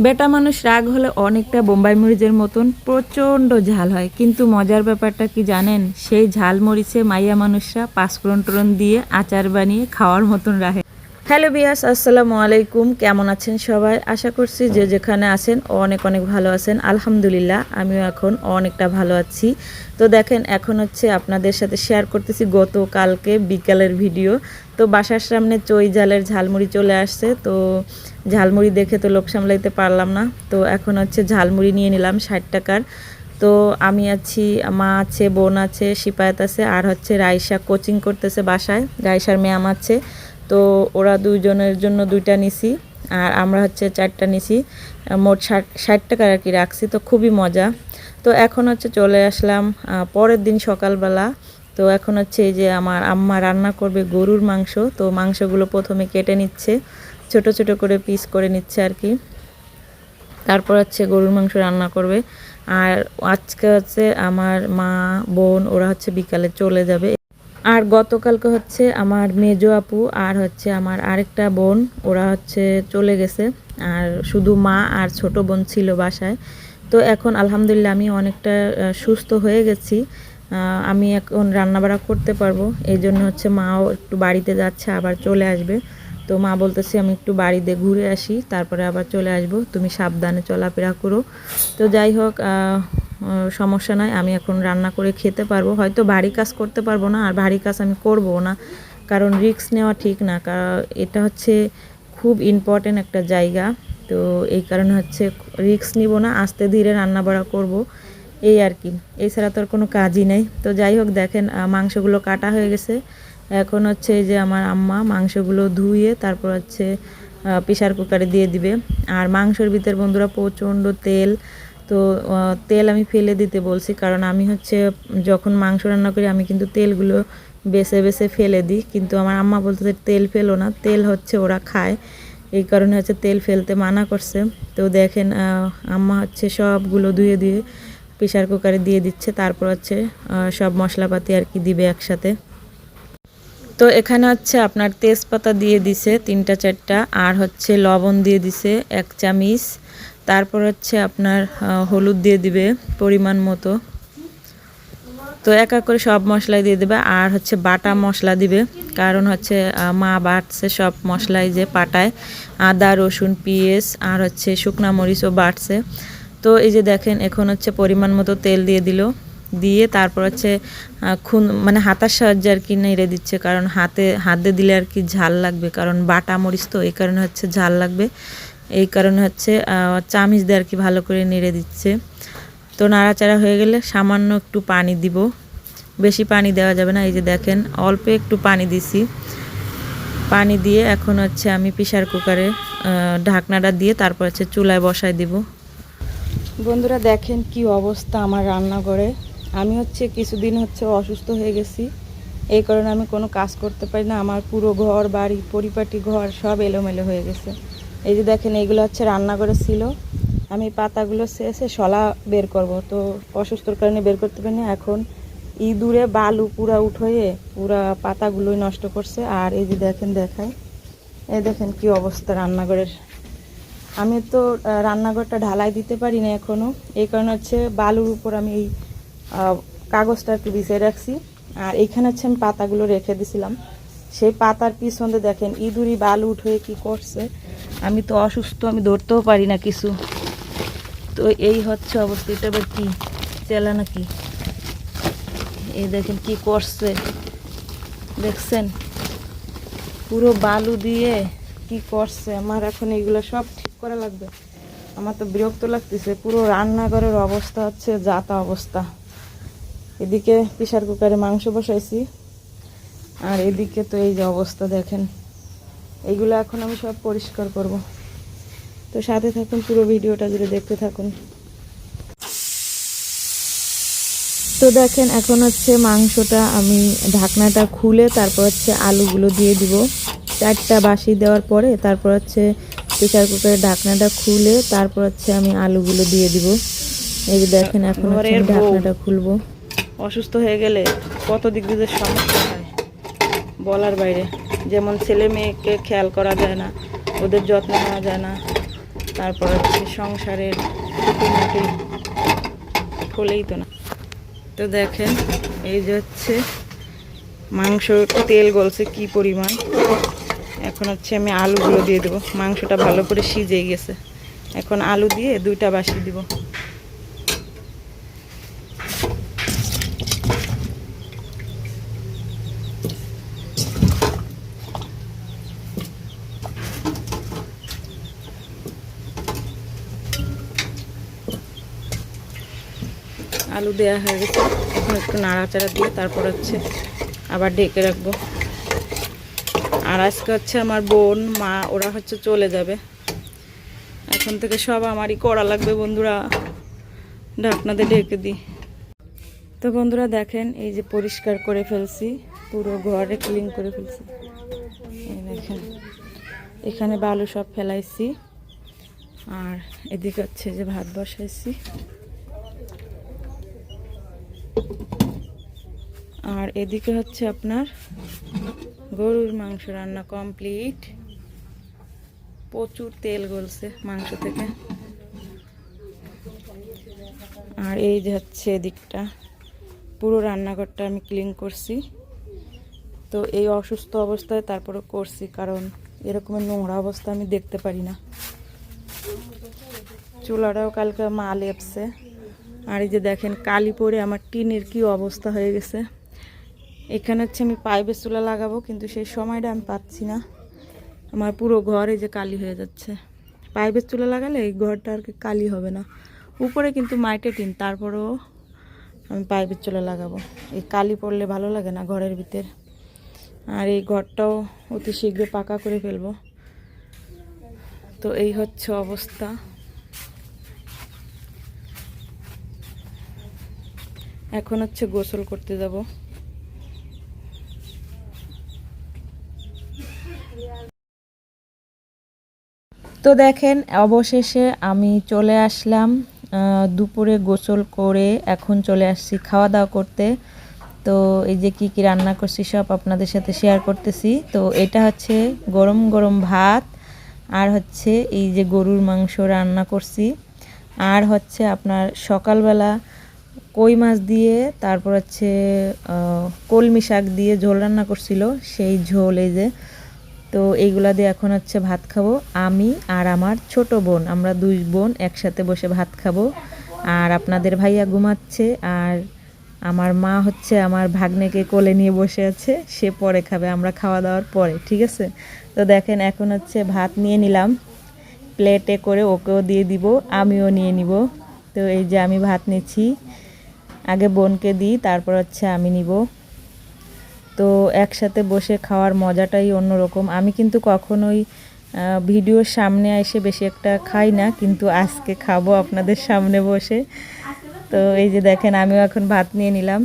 বেটা মানুষ রাগ হলে অনেকটা বোম্বাই মরিচের মতন প্রচণ্ড ঝাল হয়, কিন্তু মজার ব্যাপারটা কি জানেন? সেই ঝাল মরিচে মাইয়া মানুষরা পাঁচফোড়ন টোড়ন দিয়ে আচার বানিয়ে খাওয়ার মতন রাখে। হ্যালো বিয়াস, আসসালামু আলাইকুম। কেমন আছেন সবাই? আশা করছি যে যেখানে আছেন অনেক অনেক ভালো আছেন। আলহামদুলিল্লাহ আমিও এখন অনেকটা ভালো আছি। তো দেখেন, এখন হচ্ছে আপনাদের সাথে শেয়ার করতেছি গতকালকে বিকালের ভিডিও। তো বাসার সামনে চই ঝালের ঝালমুড়ি চলে আসছে। তো ঝালমুড়ি দেখে তো লোভ সামলাইতে পারলাম না। তো এখন হচ্ছে ঝালমুড়ি নিয়ে নিলাম 60 টাকার। তো আমি আছি, মা আছে, বোন আছে, সিপায়াত আছে, আর হচ্ছে রাইসা কোচিং করতেছে বাসায়, রাইসার ম্যাম আছে। তো ওরা দুইজনের জন্য দুইটা নিছি, আর আমরা হচ্ছে 4টা নিছি। মোট 60 টাকার আর কি রাখছি। তো খুবই মজা। তো এখন হচ্ছে চলে আসলাম পরের দিন সকালবেলা। তো এখন হচ্ছে এই যে আমার আম্মা রান্না করবে গরুর মাংস। তো মাংসগুলো প্রথমে কেটে নিচ্ছে, ছোট ছোট করে পিস করে নিচ্ছে আর কি। তারপর হচ্ছে গরুর মাংস রান্না করবে। আর আজকে হচ্ছে আমার মা, বোন ওরা হচ্ছে বিকালে চলে যাবে। আর গতকালকে হচ্ছে আমার মেজো আপু আর হচ্ছে আমার আরেকটা বোন ওরা হচ্ছে চলে গেছে। আর শুধু মা আর ছোট বোন ছিল বাসায়। তো এখন আলহামদুলিল্লাহ আমি অনেকটা সুস্থ হয়ে গেছি। আমি এখন রান্নাবাড়া করতে পারবো। এই জন্য হচ্ছে মাও একটু বাড়িতে যাচ্ছে, আবার চলে আসবে। তো মা বলতেছে আমি একটু বাড়িতে ঘুরে আসি, তারপরে আবার চলে আসবো, তুমি সাবধানে চলাফেরা করো। তো যাই হোক, সমস্যা নয়, আমি এখন রান্না করে খেতে পারবো। হয়তো ভারী কাজ করতে পারবো না, আর ভারী কাজ আমি করবো না, কারণ রিস্ক নেওয়া ঠিক না। কারণ এটা হচ্ছে খুব ইম্পর্টেন্ট একটা জায়গা। তো এই কারণে হচ্ছে রিস্ক নিব না, আস্তে ধীরে রান্না বাড়া করবো, এই আর কি। এছাড়া তো আর কোনো কাজই নেই। তো যাই হোক, দেখেন মাংসগুলো কাটা হয়ে গেছে। এখন হচ্ছে এই যে আমার আম্মা মাংসগুলো ধুয়ে তারপর হচ্ছে প্রেসার কুকারে দিয়ে দিবে। আর মাংসের ভিতর বন্ধুরা প্রচণ্ড তেল। তো তেল আমি ফেলে দিতে বলছি, কারণ আমি হচ্ছে যখন মাংস রান্না করি আমি কিন্তু তেলগুলো বেছে বেছে ফেলে দিই। কিন্তু আমার আম্মা বলতেছে তেল ফেলো না, তেল হচ্ছে ওরা খায়, এই কারণে হচ্ছে তেল ফেলতে মানা করছে। তো দেখেন আম্মা হচ্ছে সবগুলো ধুয়ে দিয়ে প্রেসার কুকারে দিয়ে দিচ্ছে। তারপর হচ্ছে সব মশলাপাতি আর কি দিবে একসাথে। তো এখানে হচ্ছে আপনার তেজপাতা দিয়ে দিছে 3টা 4টা, আর হচ্ছে লবণ দিয়ে দিছে 1 চামচ। তারপর হচ্ছে আপনার হলুদ দিয়ে দিবে পরিমাণ মতো। তো এক এক করে সব মশলাই দিয়ে দেবে, আর হচ্ছে বাটা মশলা দিবে, কারণ হচ্ছে মা বাটছে সব মশলাই যে পাটায়, আদা রসুন পেঁয়াজ আর হচ্ছে শুকনা মরিচও বাটছে। তো এই যে দেখেন, এখন হচ্ছে পরিমাণ মতো তেল দিয়ে দিল, দিয়ে তারপর হচ্ছে মানে হাতার সাহায্যে আর কি নেড়ে দিচ্ছে, কারণ হাতে দিলে আর কি ঝাল লাগবে, কারণ বাটা মরিচ তো এই কারণে হচ্ছে ঝাল লাগবে। এই কারণে হচ্ছে চামচ দিয়ে আর কি ভালো করে নেড়ে দিচ্ছে। তো নাড়াচাড়া হয়ে গেলে সামান্য একটু পানি দিব, বেশি পানি দেওয়া যাবে না। এই যে দেখেন অল্প একটু পানি দিছি। পানি দিয়ে এখন হচ্ছে আমি প্রেসার কুকারে ঢাকনাটা দিয়ে তারপর হচ্ছে চুলায় বসায় দিব। বন্ধুরা দেখেন কি অবস্থা আমার রান্নাঘরে। আমি হচ্ছে কিছুদিন হচ্ছে অসুস্থ হয়ে গেছি, এই কারণে আমি কোনো কাজ করতে পারি না। আমার পুরো ঘর বাড়ি পরিপাটি ঘর সব এলোমেলো হয়ে গেছে। এই যে দেখেন এইগুলো হচ্ছে রান্নাঘরে ছিল, আমি পাতাগুলো শেষে শলা বের করব, তো অসুস্থর কারণে বের করতে পারিনি। এখন ইঁদুরে বালু পুরা উঠয়ে পুরা পাতাগুলোই নষ্ট করছে। আর এই যে দেখেন দেখায়, এই দেখেন কি অবস্থা রান্নাঘরের। আমি তো রান্নাঘরটা ঢালাই দিতে পারি না এখনও, এই কারণে হচ্ছে বালুর উপর আমি এই কাগজটা একটু বিছিয়ে রাখছি। আর এইখানে হচ্ছে আমি পাতাগুলো রেখে দিছিলাম, সেই পাতার পিছনে দেখেন ইঁদুরি বালু উঠে কি করছে। আমি তো অসুস্থ, আমি ধরতেও পারি না কিছু। তো এই হচ্ছে অবস্থা। এটা আবার কি চেলা নাকি? এই দেখেন কি করছে, দেখছেন পুরো বালু দিয়ে কি করছে। আমার এখন এইগুলো সব ঠিক করা লাগবে। আমার তো বিরক্ত লাগতেছে, পুরো রান্নাঘরের অবস্থা হচ্ছে যা তা অবস্থা। এদিকে প্রেসার কুকারে মাংস বসাইছি, আর এদিকে তো এই যে অবস্থা দেখেন। এইগুলো এখন আমি সব পরিষ্কার করব। তো সাথে থাকুন, পুরো ভিডিওটা জুড়ে দেখতে থাকুন। তো দেখেন এখন হচ্ছে মাংসটা আমি ঢাকনাটা খুলে তারপর হচ্ছে আলুগুলো দিয়ে দিব। 4টা বাসি দেওয়ার পরে তারপর হচ্ছে প্রেসার কুকারের ঢাকনাটা খুলে তারপর হচ্ছে আমি আলুগুলো দিয়ে দিব। এই যে দেখেন এখন হচ্ছে আমি ঢাকনাটা খুলবো। অসুস্থ হয়ে গেলে কত দিক দিয়ে সমস্যা হয় বলার বাইরে। যেমন ছেলে মেয়েকে খেয়াল করা যায় না, ওদের যত্ন নেওয়া যায় না, তারপর হচ্ছে সংসারের খুঁটিনাটি হলেই তো না। তো দেখেন এই যে হচ্ছে মাংস তেল গলছে কি পরিমাণ। এখন হচ্ছে আমি আলুগুলো দিয়ে দেবো। মাংসটা ভালো করে সিজে গেছে, এখন আলু দিয়ে 2টা বাসি দিব। আলু দেওয়া হয়ে গেছে, এখন একটু নাড়াচাড়া দিয়ে তারপর হচ্ছে আবার ঢেকে রাখবো। আর আজকে হচ্ছে আমার বোন মা ওরা হচ্ছে চলে যাবে, এখন থেকে সব আমারই করা লাগবে বন্ধুরা। ঢাকনাতে ঢেকে দিই। তো বন্ধুরা দেখেন এই যে পরিষ্কার করে ফেলছি, পুরো ঘরে ক্লিন করে ফেলছি। এই দেখেন এখানে বালু সব ফেলাইছি, আর এদিকে হচ্ছে যে ভাত বসাইছি, আর এদিকে হচ্ছে আপনার গরুর মাংস রান্না কমপ্লিট। প্রচুর তেল গলছে মাংস থেকে। আর এই যে হচ্ছে এদিকটা পুরো রান্নাঘরটা আমি ক্লিন করছি। তো এই অসুস্থ অবস্থায় তারপরে করছি, কারণ এরকমের নোংরা অবস্থা আমি দেখতে পারি না। চুলাটাও কালকে মা লেপছে। আর এই যে দেখেন কালি পরে আমার টিনের কি অবস্থা হয়ে গেছে। এখানে হচ্ছে আমি পাইপের চুলা লাগাবো, কিন্তু সেই সময়টা আমি পাচ্ছি না। আমার পুরো ঘর এই যে কালি হয়ে যাচ্ছে। পাইপের চুলা লাগালে এই ঘরটা আর কি কালি হবে না। উপরে কিন্তু মাইটে টিন, তারপরেও আমি পাইপের চুলা লাগাবো। এই কালি পড়লে ভালো লাগে না ঘরের ভিতর। আর এই ঘরটাও অতি শীঘ্র পাকা করে ফেলবো। তো এই হচ্ছে অবস্থা। এখন হচ্ছে গোসল করতে যাব। তো দেখেন অবশেষে আমি চলে আসলাম। দুপুরে গোসল করে এখন চলে আসছি খাওয়া দাওয়া করতে। তো এই যে কি কি রান্না করছি সব আপনাদের সাথে শেয়ার করতেছি। তো এটা হচ্ছে গরম গরম ভাত, আর হচ্ছে এই যে গরুর মাংস রান্না করছি, আর হচ্ছে আপনার সকালবেলা কই মাছ দিয়ে তারপর হচ্ছে কলমি শাক দিয়ে ঝোল রান্না করছিল, সেই ঝোল এই যে। তো এইগুলা দিয়ে এখন হচ্ছে ভাত খাবো আমি আর আমার ছোট বোন, আমরা 2 বোন একসাথে বসে ভাত খাবো। আর আপনাদের ভাইয়া ঘুমাচ্ছে, আর আমার মা হচ্ছে আমার ভাগ্নেকে কোলে নিয়ে বসে আছে, সে পরে খাবে, আমরা খাওয়া দাওয়ার পরে, ঠিক আছে। তো দেখেন এখন হচ্ছে ভাত নিয়ে নিলাম প্লেটে করে, ওকেও দিয়ে দিব, আমিও নিয়ে নিব। তো এই যে আমি ভাত নিচ্ছি, আগে বোনকে দিই তারপর হচ্ছে আমি নিব। তো একসাথে বসে খাওয়ার মজাটাই অন্যরকম। আমি কিন্তু কখনোই ভিডিওর সামনে এসে বেশি একটা খাই না, কিন্তু আজকে খাবো আপনাদের সামনে বসে। তো এই যে দেখেন আমিও এখন ভাত নিয়ে নিলাম।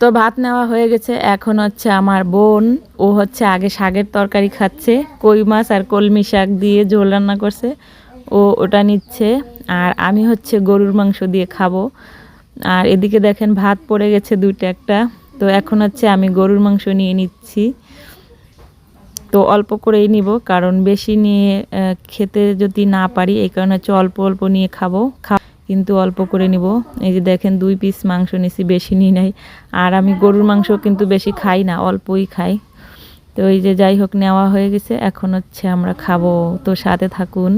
তো ভাত নেওয়া হয়ে গেছে, এখন হচ্ছে আমার বোন, ও হচ্ছে আগে শাকের তরকারি খাচ্ছে, কই মাছ আর কলমি শাক দিয়ে ঝোল রান্না করছে, ও ওটা নিচ্ছে। আর আমি হচ্ছে গরুর মাংস দিয়ে খাবো। আর এদিকে দেখেন ভাত পড়ে গেছে 2টা একটা। তো এখন হচ্ছে আমি গরুর মাংস নিয়ে নিচ্ছি। তো অল্প করেই নিব, কারণ বেশি নিয়ে খেতে যদি না পারি, এই কারণে হচ্ছে অল্প অল্প নিয়ে খাবো, কিন্তু অল্প করে নিব। এই যে দেখেন 2 পিস মাংস নিছি, বেশি নিই নাই। আর আমি গরুর মাংস কিন্তু বেশি খাই না, অল্পই খাই। তো এই যে যাই হোক নেওয়া হয়ে গেছে, এখন হচ্ছে আমরা খাবো, তো সাথে থাকুন।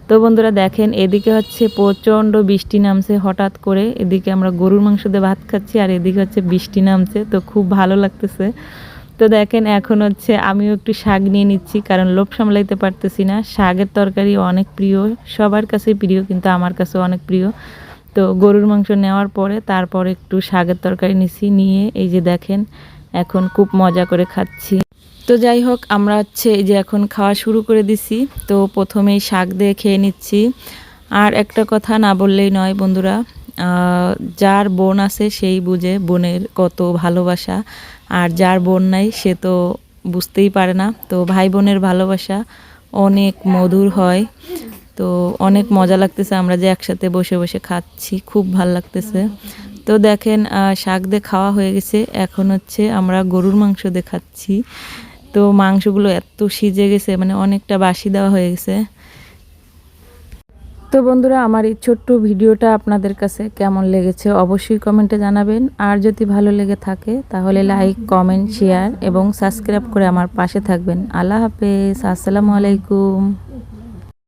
তো বন্ধুরা দেখেন এদিকে হচ্ছে প্রচণ্ড বৃষ্টি নামছে হঠাৎ করে, এদিকে আমরা গরুর মাংস দিয়ে ভাত খাচ্ছি, আর এদিকে হচ্ছে বৃষ্টি নামছে, তো খুব ভালো লাগতেছে। তো দেখেন এখন হচ্ছে আমিও একটু শাক নিয়ে নিচ্ছি, কারণ লোভ সামলাইতে পারতেছি না। শাকের তরকারি অনেক প্রিয়, সবার কাছেই প্রিয়, কিন্তু আমার কাছেও অনেক প্রিয়। তো গরুর মাংস নেওয়ার পরে তারপর একটু শাকের তরকারি নিচ্ছি, নিয়ে এই যে দেখেন এখন খুব মজা করে খাচ্ছি। তো যাই হোক আমরা হচ্ছে এই যে এখন খাওয়া শুরু করে দিছি। তো প্রথমেই শাক দিয়ে খেয়ে নিচ্ছি। আর একটা কথা না বললেই নয় বন্ধুরা, যার বোন আছে সেই বুঝে বোনের কত ভালোবাসা, আর যার বোন নাই সে তো বুঝতেই পারে না। তো ভাই বোনের ভালোবাসা অনেক মধুর হয়। তো অনেক মজা লাগতেছে, আমরা যে একসাথে বসে বসে খাচ্ছি, খুব ভালো লাগতেছে। তো দেখেন শাক দিয়ে খাওয়া হয়ে গেছে, এখন হচ্ছে আমরা গরুর মাংস দিয়ে খাচ্ছি। তো মাংসগুলো এত সিজে গেছে, মানে অনেকটা বাসি দেওয়া হয়ে গেছে। তো বন্ধুরা, আমার এই ছোট্ট ভিডিওটা আপনাদের কাছে কেমন লেগেছে অবশ্যই কমেন্টে জানাবেন। আর যদি ভালো লেগে থাকে তাহলে লাইক, কমেন্ট, শেয়ার এবং সাবস্ক্রাইব করে আমার পাশে থাকবেন। আল্লাহ হাফেজ, আসসালামু আলাইকুম।